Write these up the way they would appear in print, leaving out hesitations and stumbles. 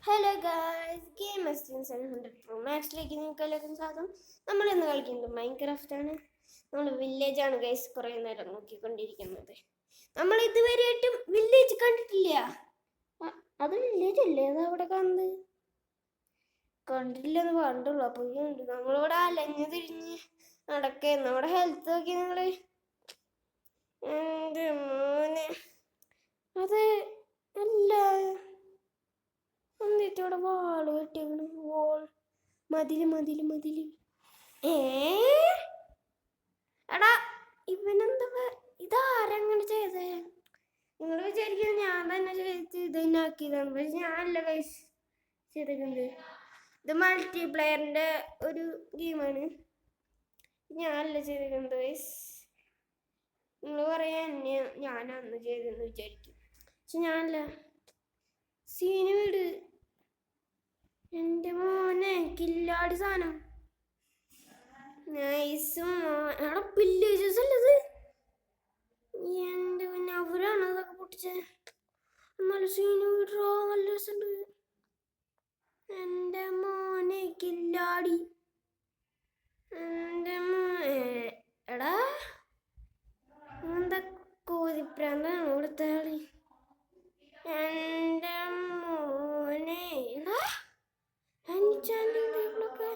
Hello guys, game experience 100 Pro മാക്സിലേക്ക് നിങ്ങൾക്ക് എല്ലാവർക്കും സ്വാഗതം. നമ്മൾ ഇന്ന് കളിക്കുന്നത് മൈൻക്രാഫ്റ്റ് ആണ്. നമ്മൾ വില്ലേജ് ആണ് ഗൈസ് കുറേ നേരം നോക്കിക്കൊണ്ടിരിക്കുന്നത്. നമ്മൾ ഇതുവരെയായിട്ടും വില്ലേജ് കണ്ടിട്ടില്ല. അത് വില്ലേജ് അല്ലേ? അത് അവിടെ കണ്ടിട്ടില്ലെന്ന് പറഞ്ഞിട്ടുള്ളൂ. അപ്പോൾ നമ്മളിവിടെ അലഞ്ഞു തിരിഞ്ഞ് നടക്കേ. നമ്മുടെ ഹെൽത്ത് നോക്കി നിങ്ങൾ. എൻ്റെ മോനെ, അത് അല്ല എന്നിട്ട് ഇവിടെ വാള് കെട്ടിയാണ്. വോൾ മതില് എടാ ഇവനെന്താ ഇതാരങ്ങനെ ചെയ്തേ? നിങ്ങൾ വിചാരിക്കുന്നത് ഞാൻ തന്നെ ചെയ്ത് ഇതന്നെ ആക്കിയതാണ്. പക്ഷെ ഞാനല്ല കൈസ് ചെയ്തിട്ടുണ്ട്. ഇത് മൾട്ടിപ്ലെയറിന്റെ ഒരു ഗെയിമാണ്. ഞാനല്ല ചെയ്തിട്ടുണ്ട് കൈസ്. നിങ്ങൾ പറയാ എന്നെ ഞാൻ അന്ന് ചെയ്തെന്ന് വിചാരിക്കും. പക്ഷെ ഞാനല്ല. സീന് വീട് എൻ്റെ മോനെ കില്ലാടി സാധനം. നൈസും എടാ വില്ലേജസ് അല്ലത്. എൻ്റെ പിന്നെ അവരാണ് അതൊക്കെ പൊട്ടിച്ചത്. നല്ല സീന് വീടോ, നല്ല രസമുണ്ട്. എൻ്റെ മോനെ കില്ലാടി. എൻ്റെ എടാ എന്താ കോതിപ്രാന്താണ് ഇവിടുത്തെ ആളി. എൻ്റെ മോനെ എടാ എൻചാന്റിങ് ടേബിളൊക്കെ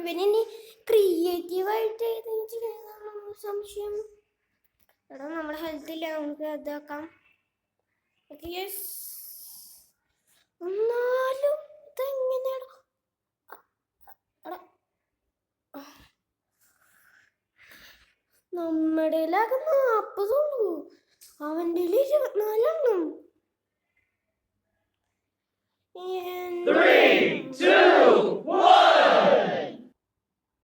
ഇവനി ക്രിയേറ്റീവായിട്ട് സംശയം. എടാ നമ്മുടെ ഹെൽത്ത് ഇല്ല, നമുക്ക് ഇതാക്കാം. എന്നാലും ഇതെങ്ങനെയാണോ നമ്മുടെ 40 ഉള്ളൂ, അവൻ്റെ 24 3, 2,